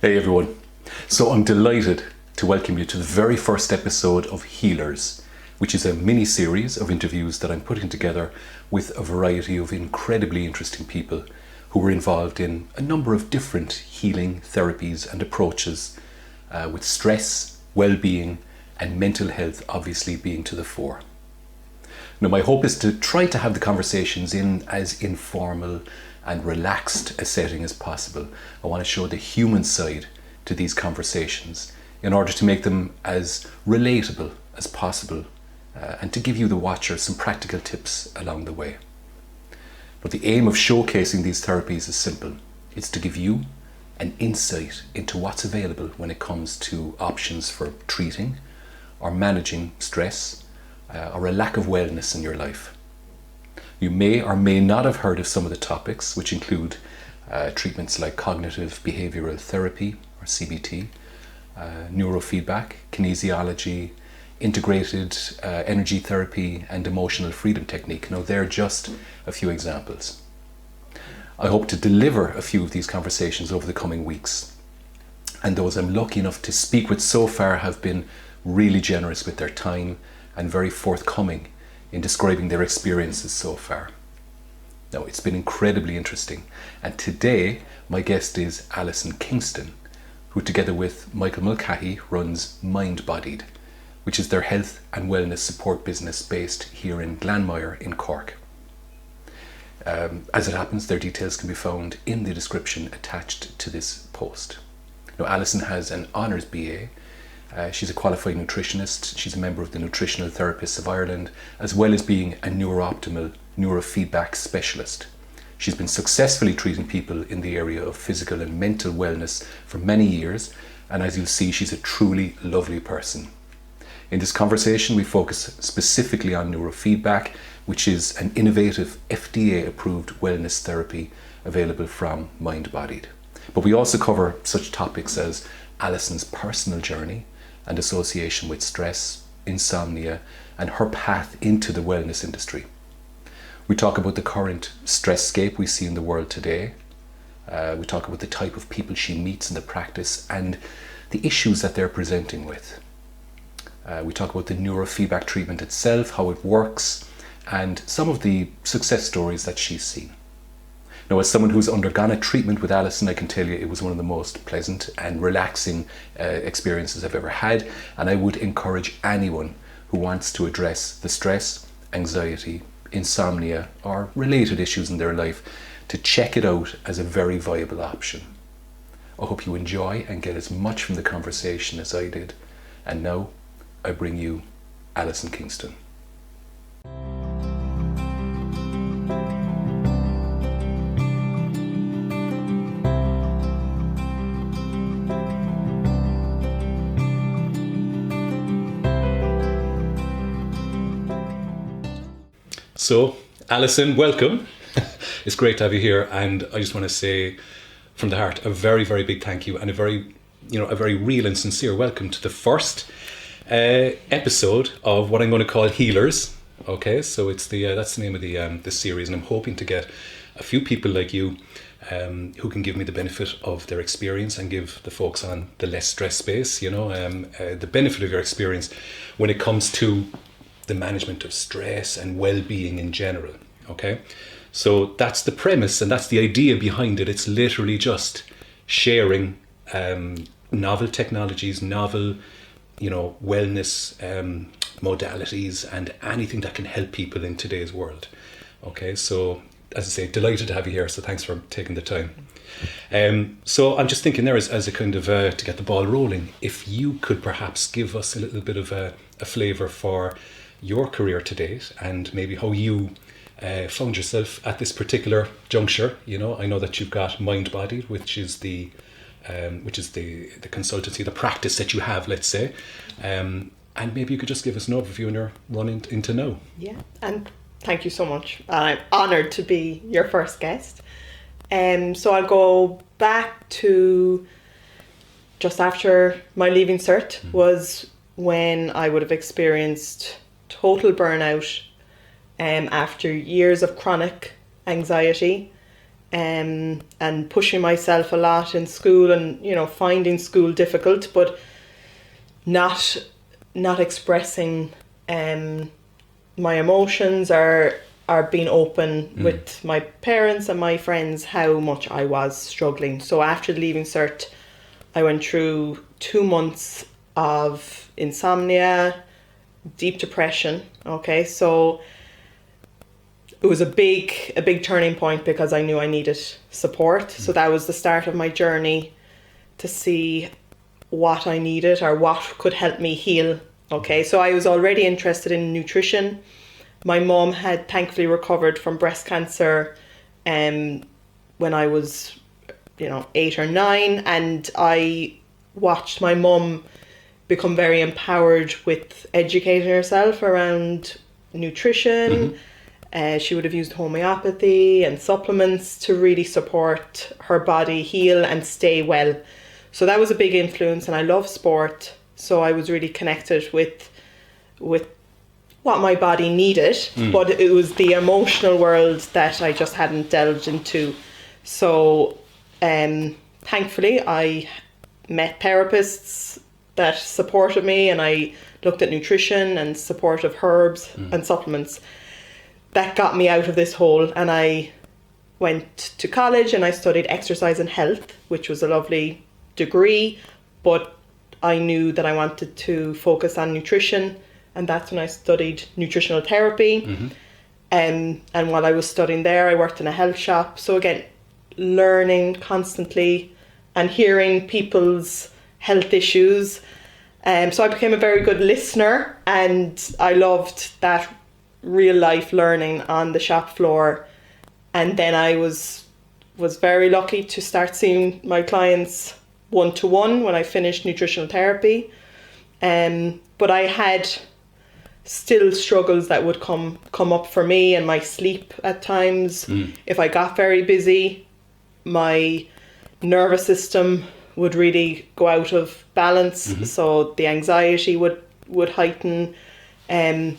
Hey everyone. So I'm delighted to welcome you to the very first episode of Healers, which is a mini-series of interviews that I'm putting together with a variety of incredibly interesting people who were involved in a number of different healing therapies and approaches, with stress, well-being and mental health obviously being to the fore. Now, my hope is to try to have the conversations in as informal and relaxed a setting as possible. I want to show the human side to these conversations in order to make them as relatable as possible, and to give you, the watcher, some practical tips along the way. But the aim of showcasing these therapies is simple. It's to give you an insight into what's available when it comes to options for treating or managing stress or a lack of wellness in your life. You may or may not have heard of some of the topics, which include treatments like cognitive behavioral therapy, or CBT, neurofeedback, kinesiology, integrated energy therapy, and emotional freedom technique. Now, they're just a few examples. I hope to deliver a few of these conversations over the coming weeks. And those I'm lucky enough to speak with so far have been really generous with their time and very forthcoming in describing their experiences so far. Now, it's been incredibly interesting, and today my guest is Alison Kingston, who together with Michael Mulcahy runs Mindbodied, which is their health and wellness support business based here in Glanmire in Cork. As it happens, their details can be found in the description attached to this post. Now, Alison has an honours BA. She's a qualified nutritionist. She's a member of the Nutritional Therapists of Ireland, as well as being a neurooptimal neurofeedback specialist. She's been successfully treating people in the area of physical and mental wellness for many years, and as you'll see, she's a truly lovely person. In this conversation, we focus specifically on neurofeedback, which is an innovative FDA-approved wellness therapy available from Mindbodied. But we also cover such topics as Alison's personal journey and association with stress, insomnia, and her path into the wellness industry. We talk about the current stresscape we see in the world today. We talk about the type of people she meets in the practice and the issues that they're presenting with. We talk about the neurofeedback treatment itself, how it works, and some of the success stories that she's seen. Now, as someone who's undergone a treatment with Alison, I can tell you it was one of the most pleasant and relaxing experiences I've ever had, and I would encourage anyone who wants to address the stress, anxiety, insomnia, or related issues in their life to check it out as a very viable option. I hope you enjoy and get as much from the conversation as I did. And now, I bring you Alison Kingston. So, Alison, welcome. It's great to have you here, and I just want to say from the heart a very, very big thank you and a very real and sincere welcome to the first episode of what I'm going to call Healers. Okay, so it's that's the name of the series, and I'm hoping to get a few people like you who can give me the benefit of their experience and give the folks on the less stress space, the benefit of your experience when it comes to the management of stress and well-being in general. Okay, so that's the premise and that's the idea behind it. It's literally just sharing novel technologies, novel wellness modalities, and anything that can help people in today's world. Okay, so as I say, delighted to have you here, so thanks for taking the time. So I'm just thinking there as a kind of to get the ball rolling, if you could perhaps give us a little bit of a flavour for your career to date and maybe how you found yourself at this particular juncture. I know that you've got Mindbodied, which is the consultancy, the practice that you have, let's say, and maybe you could just give us an overview and your run into now. Yeah, and thank you so much. I'm honoured to be your first guest. So I'll go back to just after my leaving cert was when I would have experienced total burnout after years of chronic anxiety and pushing myself a lot in school, and finding school difficult, but not expressing my emotions, or being open with my parents and my friends how much I was struggling. So after the Leaving Cert, I went through 2 months of insomnia, deep depression. Okay, so it was a big turning point, because I knew I needed support. So that was the start of my journey to see what I needed, or what could help me heal. Okay, so I was already interested in nutrition. My mom had thankfully recovered from breast cancer when I was 8 or 9, and I watched my mum become very empowered with educating herself around nutrition. She would have used homeopathy and supplements to really support her body heal and stay well. So that was a big influence, and I love sport, so I was really connected with what my body needed, but it was the emotional world that I just hadn't delved into. So thankfully I met therapists that supported me, and I looked at nutrition and supportive herbs and supplements. That got me out of this hole, and I went to college and I studied exercise and health, which was a lovely degree, but I knew that I wanted to focus on nutrition, and that's when I studied nutritional therapy. And while I was studying there, I worked in a health shop. So again, learning constantly and hearing people's health issues. So I became a very good listener, and I loved that real life learning on the shop floor. And then I was very lucky to start seeing my clients one-to-one when I finished nutritional therapy. But I had still struggles that would come up for me, and my sleep at times. If I got very busy, my nervous system would really go out of balance. So the anxiety would heighten, and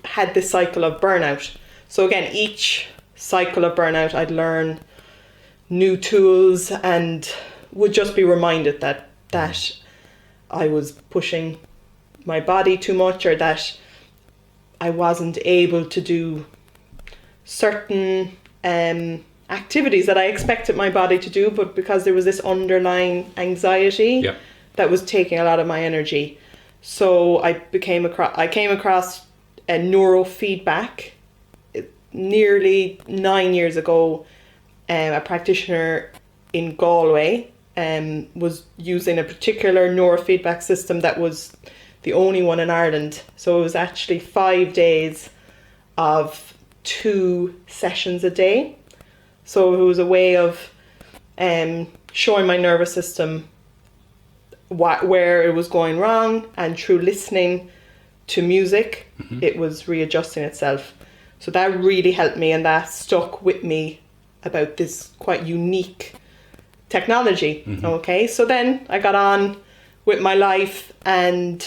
had this cycle of burnout. So again, each cycle of burnout, I'd learn new tools and would just be reminded that I was pushing my body too much, or that I wasn't able to do certain activities that I expected my body to do, but because there was this underlying anxiety that was taking a lot of my energy. So I came across a neurofeedback nearly 9 years ago. A practitioner in Galway was using a particular neurofeedback system that was the only one in Ireland. So it was actually 5 days of 2 sessions a day. So it was a way of showing my nervous system where it was going wrong, and through listening to music, it was readjusting itself. So that really helped me, and that stuck with me about this quite unique technology. Okay, so then I got on with my life, and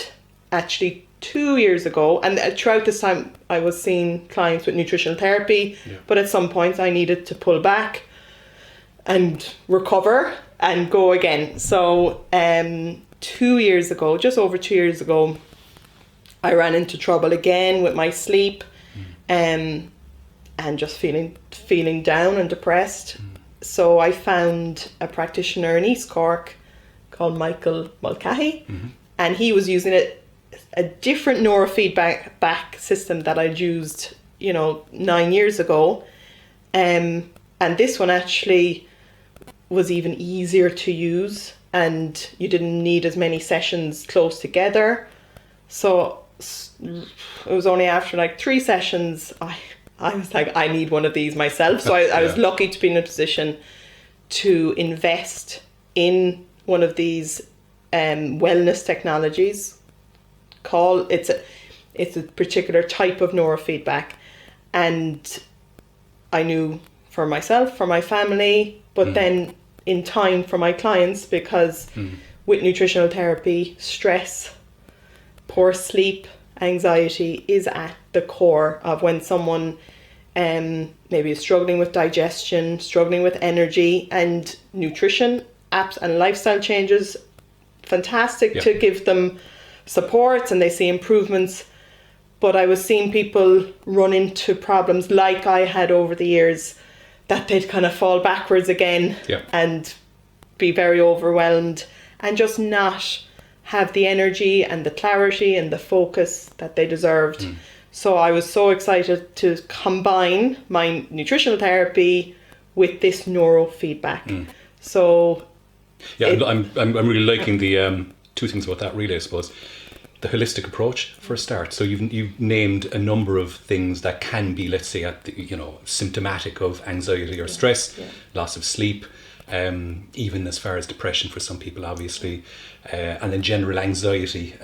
actually 2 years ago, and throughout this time I was seeing clients with nutritional therapy, but at some point I needed to pull back and recover and go again. So 2 years ago, just over 2 years ago, I ran into trouble again with my sleep, and just feeling down and depressed. So I found a practitioner in East Cork called Michael Mulcahy, and he was using a different neurofeedback system that I'd used 9 years ago, and this one actually was even easier to use, and you didn't need as many sessions close together. So it was only after like 3 sessions I was like, I need one of these myself. So I was lucky to be in a position to invest in one of these wellness technologies. It's a particular type of neurofeedback, and I knew for myself, for my family, but then in time for my clients, because with nutritional therapy, stress, poor sleep, anxiety is at the core of when someone maybe is struggling with digestion, struggling with energy, and nutrition apps and lifestyle changes, fantastic to give them supports and they see improvements. But I was seeing people run into problems like I had over the years, that they'd kind of fall backwards again and be very overwhelmed and just not have the energy and the clarity and the focus that they deserved. So I was so excited to combine my nutritional therapy with this neurofeedback. So I'm really liking the two things about that, really, I suppose. The holistic approach for a start. So you've named a number of things that can be, let's say, symptomatic of anxiety or stress, loss of sleep, even as far as depression for some people, obviously, and then general anxiety,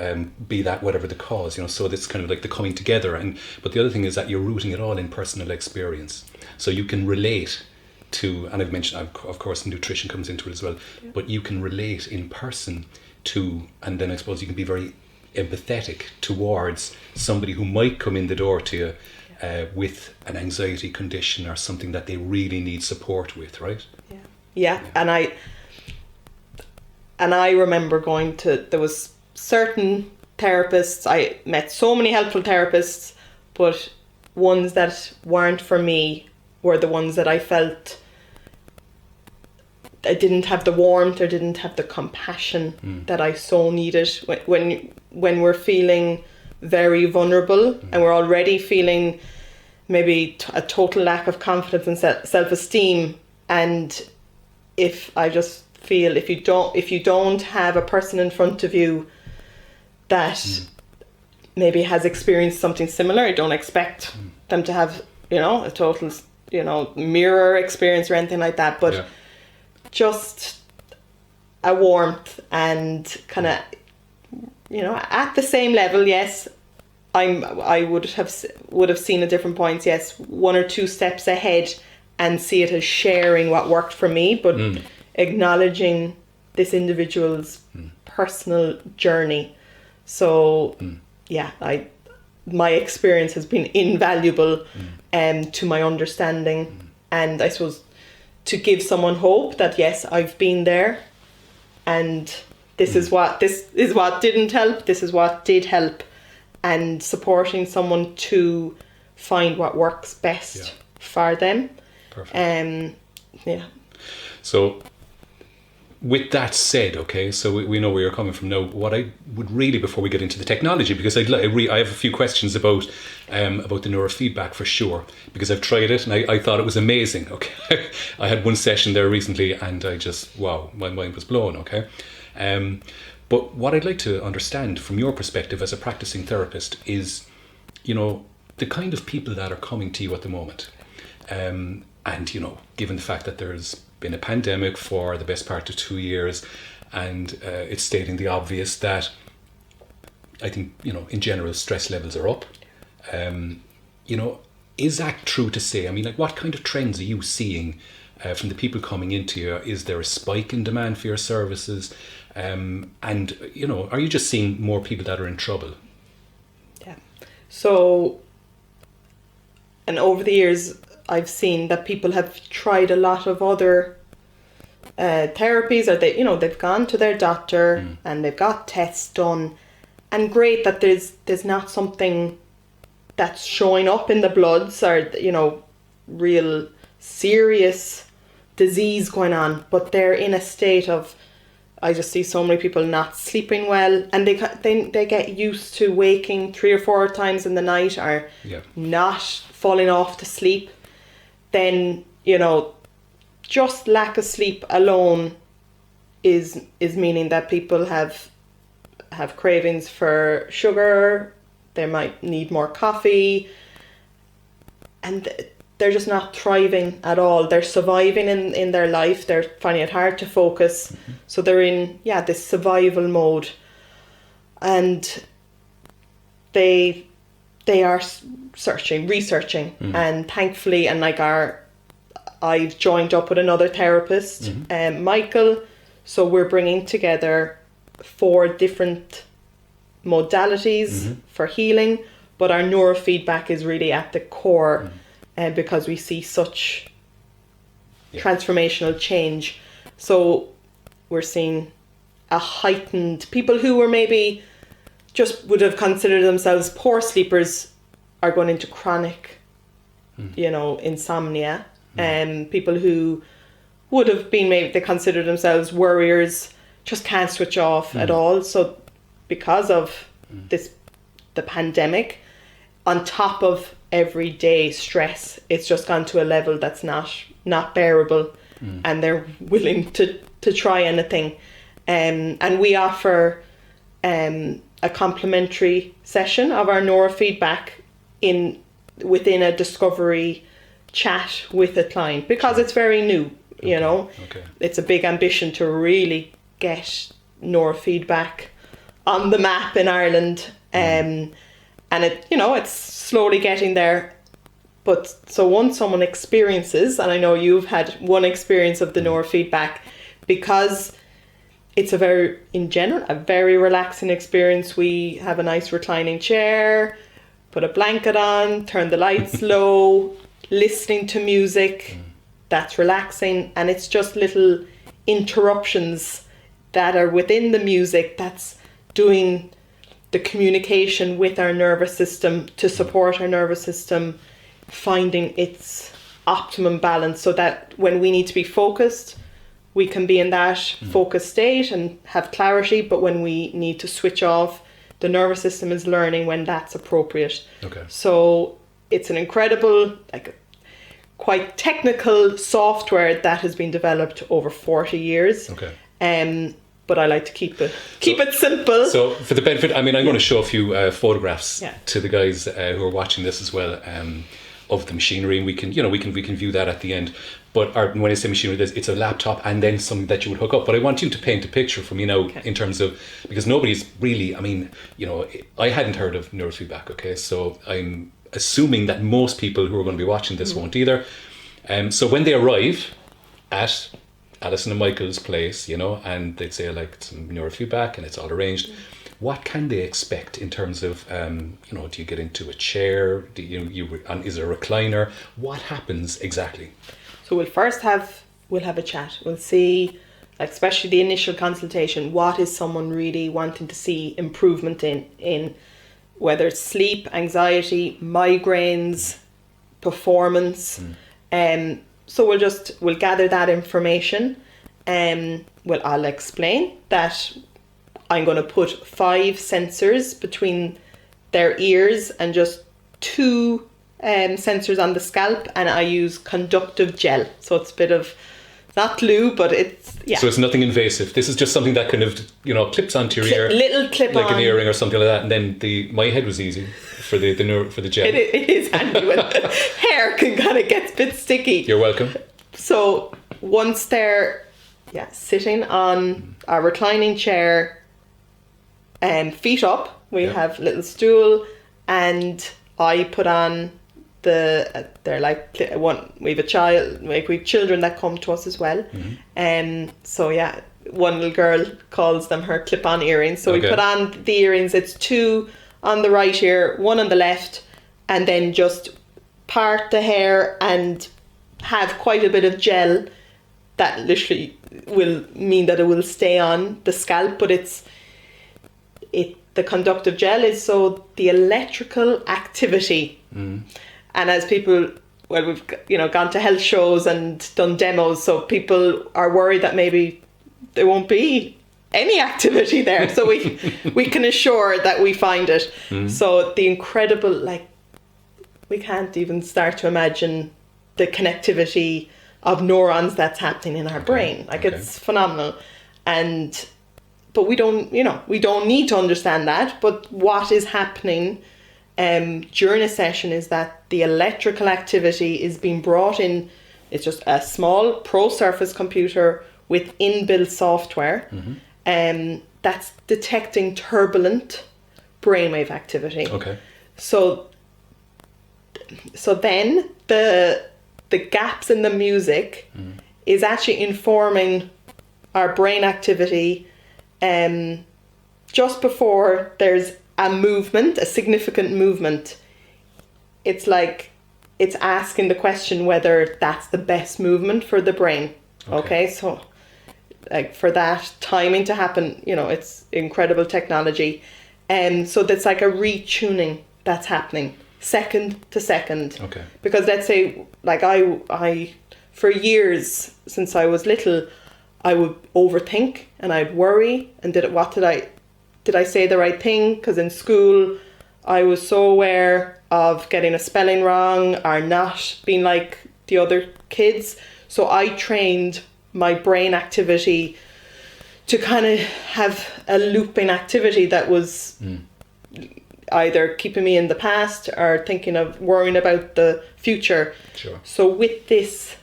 be that whatever the cause. So that's kind of like the coming together. But the other thing is that you're rooting it all in personal experience, so you can relate to, and I've mentioned, of course, nutrition comes into it as well, but you can relate in person to, and then I suppose you can be very empathetic towards somebody who might come in the door to you with an anxiety condition or something that they really need support with, right? Yeah. And I remember there was certain therapists, I met so many helpful therapists, but ones that weren't for me were the ones that I felt I didn't have the warmth or didn't have the compassion that I so needed. When we're feeling very vulnerable and we're already feeling maybe a total lack of confidence and self-esteem, and if I just feel if you don't have a person in front of you that maybe has experienced something similar, I don't expect them to have a total mirror experience or anything like that, but just a warmth and kind of at the same level. Yes, I would have seen at different points, yes, one or two steps ahead, and see it as sharing what worked for me, but acknowledging this individual's personal journey. So my experience has been invaluable to my understanding, and I suppose to give someone hope that yes, I've been there, and this is what didn't help, this is what did help, and supporting someone to find what works best for them. Perfect. So with that said, okay, so we know where you're coming from now. What I would really, before we get into the technology, because I have a few questions about the neurofeedback for sure, because I've tried it and I thought it was amazing. Okay, I had one session there recently and I just, wow, my mind was blown. Okay, but what I'd like to understand from your perspective as a practicing therapist is, the kind of people that are coming to you at the moment, and given the fact that there's been a pandemic for the best part of 2 years, and it's stating the obvious that I think in general stress levels are up. Is that true to say? I mean, like, what kind of trends are you seeing from the people coming into you? Is there a spike in demand for your services? And are you just seeing more people that are in trouble? Yeah. So, and over the years, I've seen that people have tried a lot of other therapies, or they've gone to their doctor and they've got tests done, and great that there's not something that's showing up in the bloods or real serious disease going on, but they're in a state of, I just see so many people not sleeping well, and they get used to waking 3 or 4 times in the night, or not falling off to sleep. Then just lack of sleep alone is meaning that people have cravings for sugar. They might need more coffee, and they're just not thriving at all. They're surviving in their life. They're finding it hard to focus. So they're in this survival mode, and they are researching, and thankfully, and I've joined up with another therapist, Michael. So we're bringing together 4 different modalities for healing, but our neurofeedback is really at the core. because we see such transformational change. So we're seeing a heightened, people who were maybe just would have considered themselves poor sleepers are going into chronic, insomnia. People who would have been, maybe they consider themselves worriers, just can't switch off at all. So because of the pandemic, on top of everyday stress, it's just gone to a level that's not bearable, and they're willing to try anything. And we offer a complimentary session of our neurofeedback within a discovery chat with a client, because it's very new. Okay. It's a big ambition to really get neurofeedback on the map in Ireland, and it's slowly getting there. But so once someone experiences, and I know you've had one experience of the neurofeedback, because it's a very relaxing experience. We have a nice reclining chair, put a blanket on, turn the lights low, listening to music. That's relaxing, and it's just little interruptions that are within the music that's doing the communication with our nervous system to support our nervous system finding its optimum balance, so that when we need to be focused, we can be in that focused state and have clarity. But when we need to switch off, the nervous system is learning when that's appropriate. Okay. So it's an incredible, quite technical software that has been developed over 40 years. Okay. But I like to keep it simple. So for the benefit, I'm going to show a few photographs to the guys who are watching this as well, of the machinery, and we can view that at the end. But when I say machinery, it's a laptop and then something that you would hook up. But I want you to paint a picture for me now, in terms of, because nobody's really, I hadn't heard of neurofeedback. Okay, so I'm assuming that most people who are going to be watching this won't either. So when they arrive at Alison and Michael's place, and they'd say some neurofeedback and it's all arranged, what can they expect in terms of, do you get into a chair? Is there a recliner? What happens exactly? So we'll have a chat. We'll see, especially the initial consultation, what is someone really wanting to see improvement in whether it's sleep, anxiety, migraines, performance. So we'll gather that information. I'll explain that I'm going to put 5 sensors between their ears and just 2 sensors on the scalp, and I use conductive gel. So it's a bit of, not glue, but it's, So it's nothing invasive. This is just something that kind of, clips onto your ear. Little clip on. Like an earring or something like that. And then my head was easy for the gel. It is handy when the hair can kind of get a bit sticky. You're welcome. So once they're sitting on our reclining chair, feet up, we have a little stool, and I put on we have a child, we have children that come to us as well. One little girl calls them her clip-on earrings. So we put on the earrings. It's 2 on the right ear, 1 on the left, and then just part the hair and have quite a bit of gel that literally will mean that it will stay on the scalp. But the conductive gel is so the electrical activity. And as people, we've gone to health shows and done demos, so people are worried that maybe there won't be any activity there. So we can assure that we find it. So the incredible, we can't even start to imagine the connectivity of neurons that's happening in our brain. It's phenomenal. But we don't need to understand that. But what is happening during a session is that the electrical activity is being brought in. It's just a small pro surface computer with inbuilt software that's detecting turbulent brainwave activity. Okay. So then the gaps in the music is actually informing our brain activity just before there's a significant movement. It's like it's asking the question whether that's the best movement for the brain. Okay, so like for that timing to happen, you know, it's incredible technology. So that's like a retuning that's happening second to second. Okay. Because let's say, like I for years since I was little, I would overthink and I'd worry and did I say the right thing? Because in school I was so aware of getting a spelling wrong or not being like the other kids. So I trained my brain activity to kind of have a looping activity that was either keeping me in the past or thinking of worrying about the future. Sure. So with this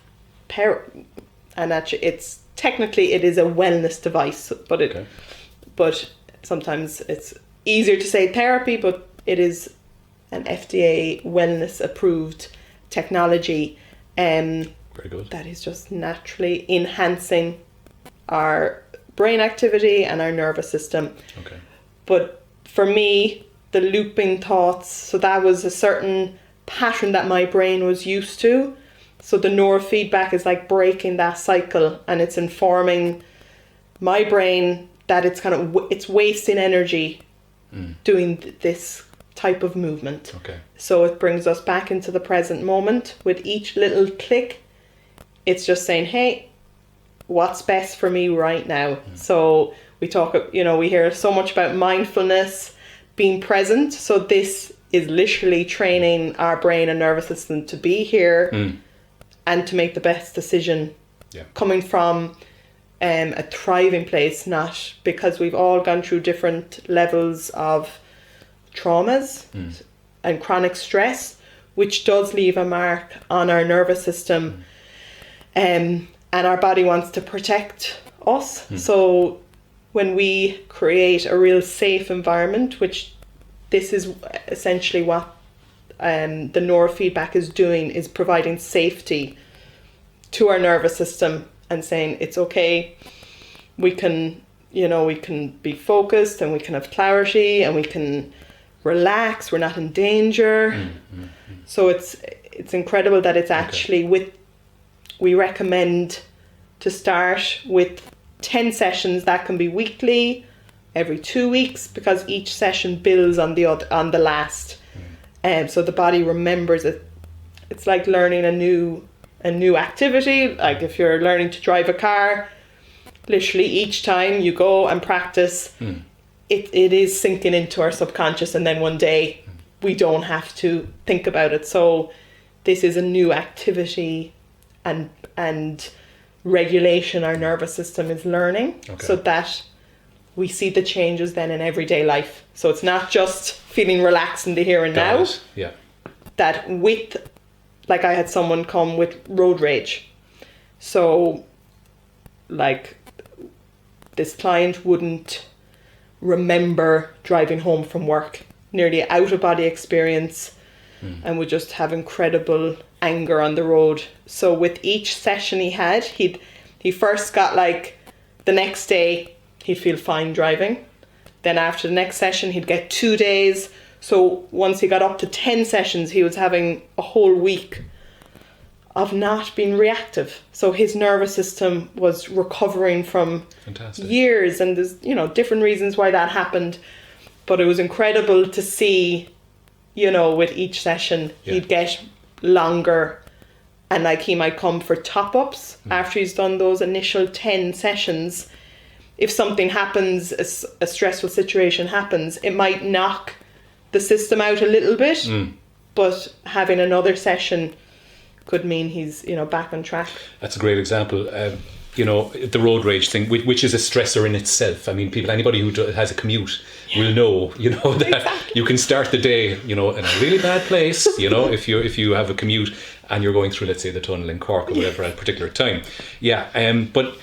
and actually it's technically it is a wellness device, but sometimes it's easier to say therapy, but it is an FDA wellness approved technology very good. that is just naturally enhancing our brain activity and our nervous system. Okay. But for me, the looping thoughts, so that was a certain pattern that my brain was used to. So the neurofeedback is like breaking that cycle, and it's informing my brain that it's kind of it's wasting energy doing this type of movement. Okay. So it brings us back into the present moment with each little click. It's just saying, hey, what's best for me right now? So we talk, you know, we hear so much about mindfulness, being present. So this is literally training our brain and nervous system to be here and to make the best decision coming from a thriving place, not because we've all gone through different levels of traumas and chronic stress, which does leave a mark on our nervous system, and our body wants to protect us. So when we create a real safe environment, which this is essentially what the neurofeedback is doing, is providing safety to our nervous system and saying it's okay, we can be focused and we can have clarity and we can relax, we're not in danger. So it's incredible that it's actually we recommend to start with 10 sessions that can be weekly, every 2 weeks, because each session builds on the last. So the body remembers it. It's like learning a new activity. Like if you're learning to drive a car, literally each time you go and practice, it is sinking into our subconscious, and then one day we don't have to think about it. So this is a new activity and regulation our nervous system is learning, so that we see the changes then in everyday life. So it's not just feeling relaxed in the here and now. Yeah. That with, like I had someone come with road rage. So like this client wouldn't remember driving home from work, nearly out of body experience, and would just have incredible anger on the road. So with each session he had, he first got like the next day he'd feel fine driving. Then after the next session he'd get 2 days. So once he got up to 10 sessions, he was having a whole week of not being reactive. So his nervous system was recovering from years, and there's, you know, different reasons why that happened. But it was incredible to see, you know, with each session he'd get longer, and like he might come for top-ups after he's done those initial 10 sessions. If something happens, a stressful situation happens, it might knock the system out a little bit, but having another session could mean he's, you know, back on track. That's a great example. You know, the road rage thing, which is a stressor in itself. I mean, anybody who has a commute will know, you know, that you can start the day, you know, in a really bad place, you know, if you have a commute and you're going through, let's say, the tunnel in Cork or whatever at a particular time. But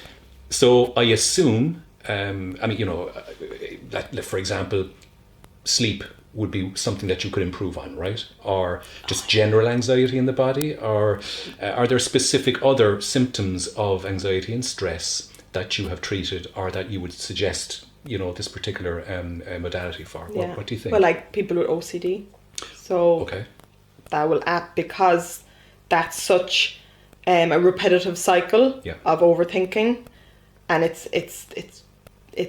so I assume, I mean, you know, that, for example, sleep would be something that you could improve on, right? Or just general anxiety in the body? Or are there specific other symptoms of anxiety and stress that you have treated, or that you would suggest, you know, this particular modality for? What do you think? Well, like people with OCD. So that will act, because that's such a repetitive cycle of overthinking, and it's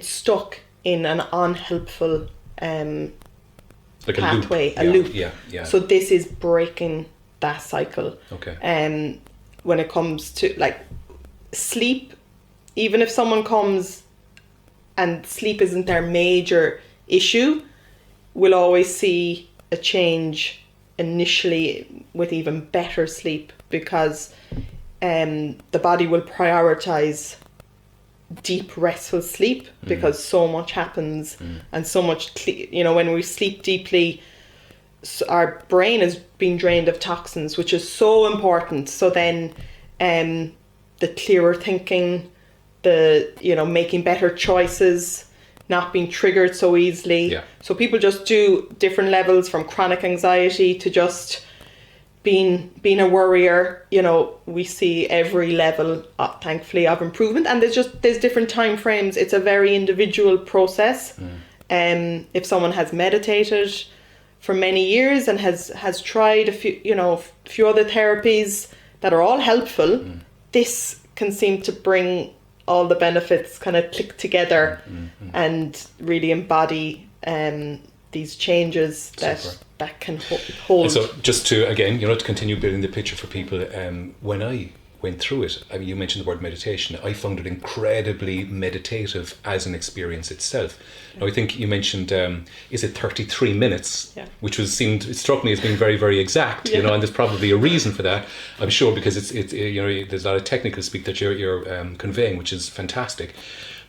stuck in an unhelpful like pathway, a loop. Yeah. So this is breaking that cycle. Okay. When it comes to like sleep, even if someone comes and sleep isn't their major issue, we'll always see a change initially with even better sleep, because the body will prioritize deep restful sleep, because so much happens and so much when we sleep deeply, our brain is being drained of toxins, which is so important. So then the clearer thinking, the making better choices, not being triggered so easily. So people just do different levels, from chronic anxiety to just being a worrier. We see every level, thankfully, of improvement, and there's different time frames. It's a very individual process. If someone has meditated for many years and has tried a few other therapies that are all helpful, this can seem to bring all the benefits kind of click together and really embody these changes that can hold. And so just to, again, to continue building the picture for people, when I went through it, I mean, you mentioned the word meditation, I found it incredibly meditative as an experience itself. Now, I think you mentioned, is it 33 minutes, which it struck me as being very, very exact, and there's probably a reason for that, I'm sure, because it's there's a lot of technical speak that you're conveying, which is fantastic.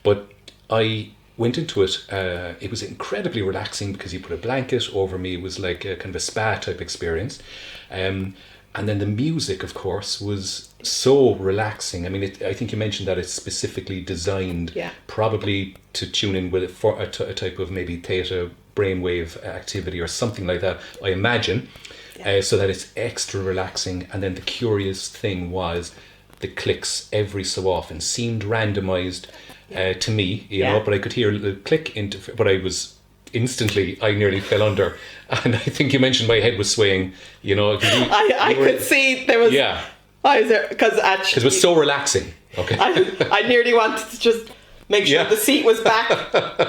But I went into it, it was incredibly relaxing because you put a blanket over me. It was like a kind of a spa type experience. And then the music, of course, was so relaxing. I mean, I think you mentioned that it's specifically designed probably to tune in with a type of maybe theta brainwave activity or something like that, I imagine, so that it's extra relaxing. And then the curious thing was the clicks every so often seemed randomized to me, but I could hear a little click but I was instantly, I nearly fell under, and I think you mentioned my head was swaying. I could see there was. I was there because it was so relaxing. Okay. I nearly wanted to just make sure the seat was back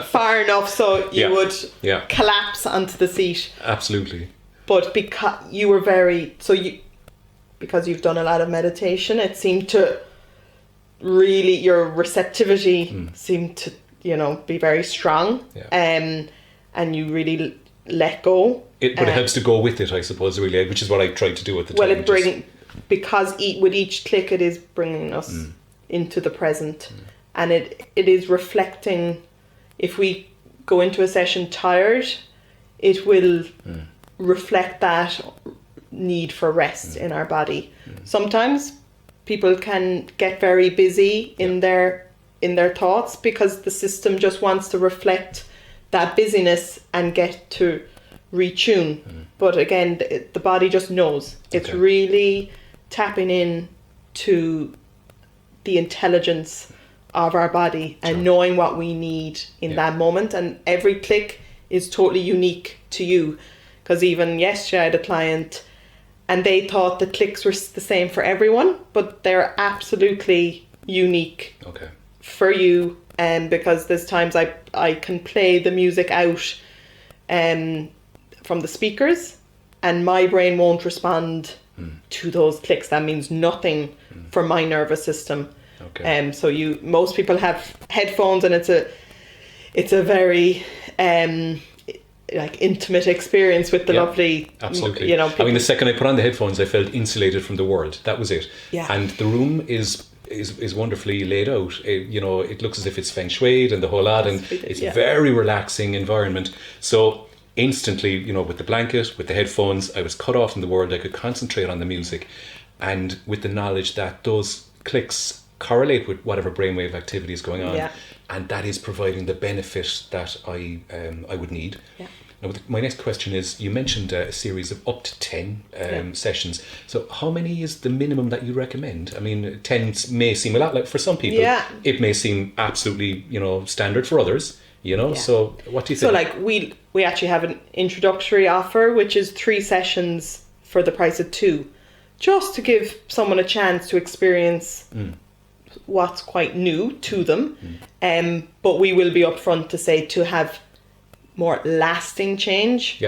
far enough so you would collapse onto the seat. Absolutely. But because you were because you've done a lot of meditation, it seemed to really, your receptivity seemed to be very strong. And you really let go. But it helps to go with it, I suppose, really, which is what I tried to do at the time. Well, because with each click, it is bringing us into the present, and it is reflecting. If we go into a session tired, it will reflect that need for rest in our body. Sometimes people can get very busy in their thoughts because the system just wants to reflect that busyness and get to retune. But again, the body just knows. It's really tapping in to the intelligence of our body and knowing what we need in that moment. And every click is totally unique to you. Because even yesterday I had a client and they thought the clicks were the same for everyone, but they're absolutely unique for you. Because there's times I can play the music out from the speakers and my brain won't respond to those clicks. That means nothing for my nervous system. So most people have headphones and it's a very intimate experience with the lovely, absolutely. I mean, the second I put on the headphones, I felt insulated from the world. That was it. And the room is wonderfully laid out. It looks as if it's feng shuied and the whole lot, and it's a very relaxing environment. So instantly, with the blanket, with the headphones, I was cut off from the world. I could concentrate on the music, and with the knowledge that those clicks correlate with whatever brainwave activity is going on, and that is providing the benefit that I would need. Now, my next question is, you mentioned a series of up to 10 sessions. So how many is the minimum that you recommend? I mean, 10 may seem a lot, like for some people. It may seem absolutely, standard for others, So what do you think? So we actually have an introductory offer, which is 3 sessions for the price of 2. just to give someone a chance to experience what's quite new to them. But we will be upfront to say, to have more lasting change,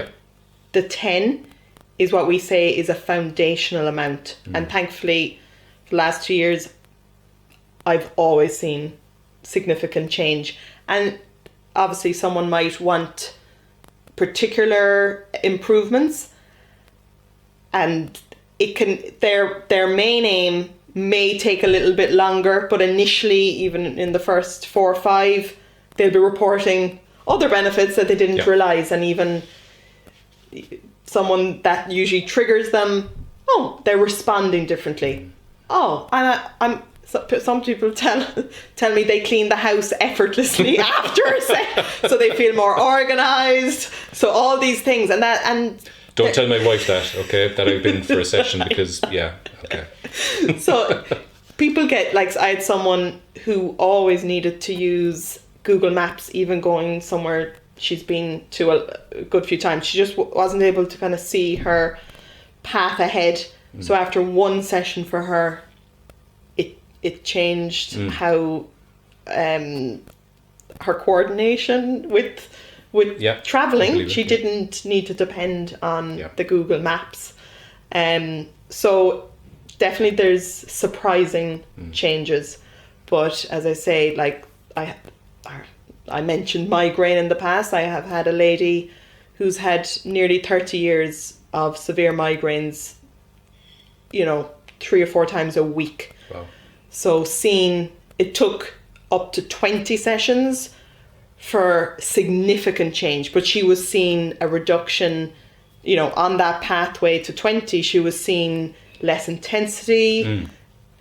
the 10 is what we say is a foundational amount. And thankfully, the last 2 years, I've always seen significant change. And obviously someone might want particular improvements, and it can, their main aim may take a little bit longer, but initially, even in the first 4 or 5, they'll be reporting other benefits that they didn't realise. And even someone that usually triggers them, they're responding differently. And some people tell me they clean the house effortlessly after a set, so they feel more organised. So all these things, and don't tell my wife that, okay, that I've been for a session, because So people get, like, I had someone who always needed to use Google Maps, even going somewhere she's been to a good few times. She just wasn't able to kind of see her path ahead. So after one session for her, it changed how her coordination with traveling. She didn't need to depend on the Google Maps. So definitely there's surprising changes. But as I say, like I mentioned migraine in the past. I have had a lady who's had nearly 30 years of severe migraines, 3 or 4 times a week. Wow. So it took up to 20 sessions for significant change, but she was seeing a reduction, on that pathway to 20, she was seeing less intensity,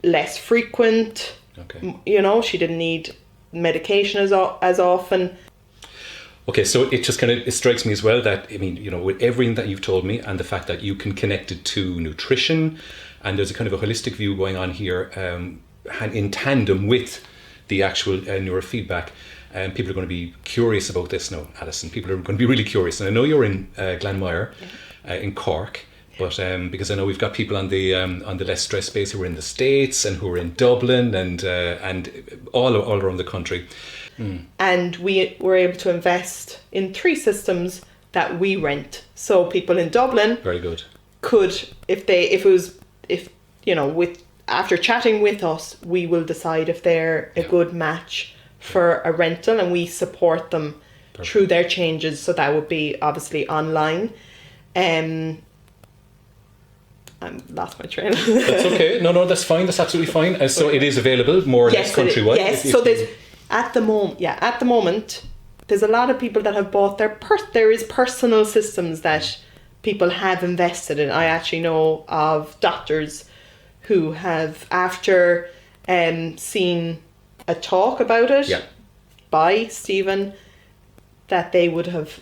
less frequent. Okay. She didn't need medication as often. Okay, so it just it strikes me as well that, with everything that you've told me, and the fact that you can connect it to nutrition, and there's a kind of a holistic view going on here, in tandem with the actual neurofeedback. And people are going to be curious about this now, Alison. People are going to be really curious. And I know you're in Glanmire, in Cork, but because I know we've got people on the less stress space who are in the States and who are in Dublin and all around the country. And we were able to invest in 3 systems that we rent. So people in Dublin, very good, could, after chatting with us, we will decide if they're a good match for a rental, and we support them through their changes. So that would be obviously online. I lost my train. That's okay. No, that's fine. That's absolutely fine. So it is available more or less countrywide. Yes. So there's at the moment, there's a lot of people that have bought there is personal systems that people have invested in. I actually know of doctors who have, after seen a talk about it by Stephen, that they would have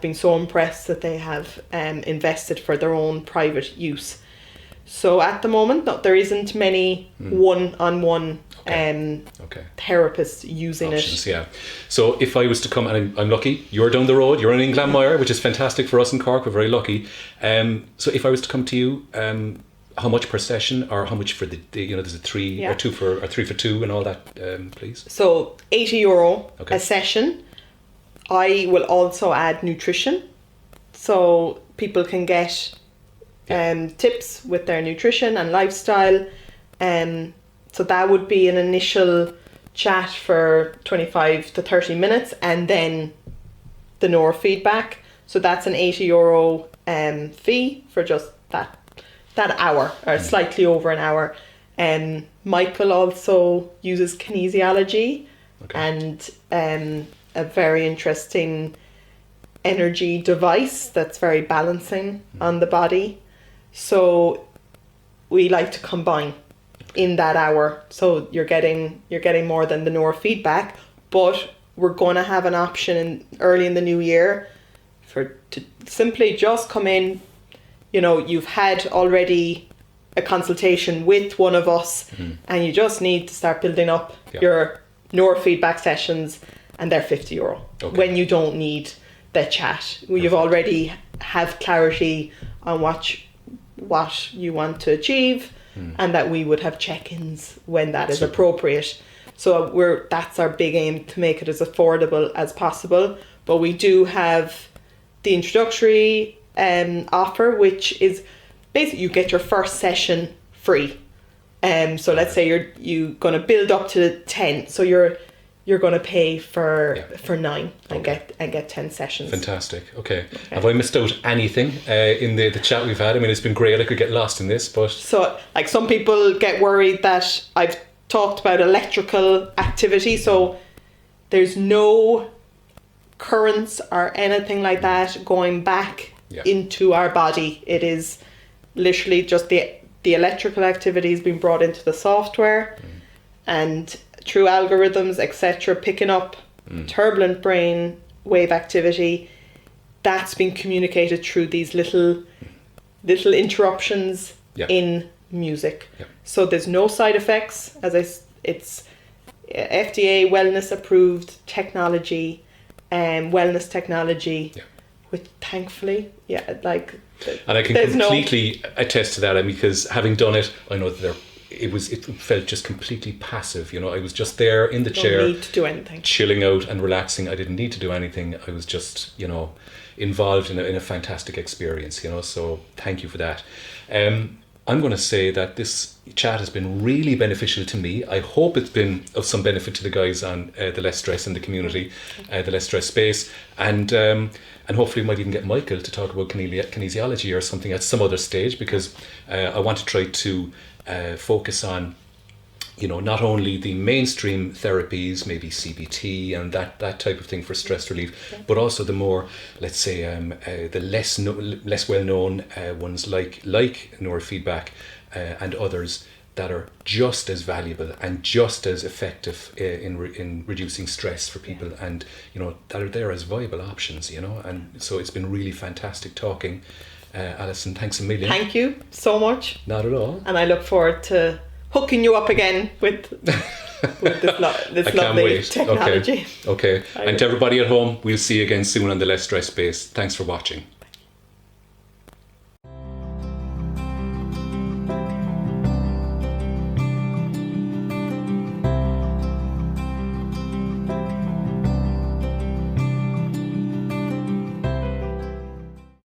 been so impressed that they have invested for their own private use. So at the moment, there isn't many one-on-one therapists using options, it. Yeah. So if I was to come, and I'm lucky, you're down the road, you're in Glanmire, which is fantastic for us in Cork, we're very lucky. So if I was to come to you, how much per session, or how much for the there's a 3 or 2 for, or 3 for 2 and all that, please? So €80 a session. I will also add nutrition, so people can get tips with their nutrition and lifestyle. So that would be an initial chat for 25 to 30 minutes, and then the neurofeedback. So that's an €80 fee for just that hour, or slightly over an hour. Michael also uses kinesiology and a very interesting energy device that's very balancing on the body. So we like to combine in that hour. So you're getting more than the neurofeedback, but we're going to have an option early in the new year to simply just come in. You've had already a consultation with one of us, and you just need to start building up your neurofeedback sessions, and they're €50 when you don't need the chat. You've already have clarity on what you want to achieve, and that we would have check-ins when that is appropriate. So that's our big aim, to make it as affordable as possible. But we do have the introductory offer, which is basically you get your first session free. So let's say you're going to build up to 10. So you're going to pay for 9 and get 10 sessions. Fantastic. Okay. Have I missed out anything in the chat we've had? I mean, it's been great. I could get lost in this, but so like some people get worried that I've talked about electrical activity. So there's no currents or anything like that going back into our body. It is literally just the electrical activity has been brought into the software, and through algorithms, etc., picking up turbulent brain wave activity, that's been communicated through these little interruptions in music. So there's no side effects. It's FDA wellness approved technology, wellness technology, which thankfully, and I can completely attest to that. I mean, because having done it, I know that it felt just completely passive. You know, I was just there in the chair, don't need to do anything, chilling out and relaxing. I didn't need to do anything. I was just, involved in a fantastic experience. So thank you for that. I'm going to say that this chat has been really beneficial to me. I hope it's been of some benefit to the guys on the Less Stress in the community, the Less Stress space, and hopefully we might even get Michael to talk about kinesiology or something at some other stage, because I want to try to focus on, not only the mainstream therapies, maybe CBT and that type of thing for stress relief, but also the more, let's say, the less well-known ones like neurofeedback and others that are just as valuable and just as effective in reducing stress for people, and that are there as viable options. And so it's been really fantastic talking. Alison, thanks a million. Thank you so much. Not at all. And I look forward to hooking you up again with this lovely technology. Okay. And to everybody at home, we'll see you again soon on the Less Stress space. Thanks for watching.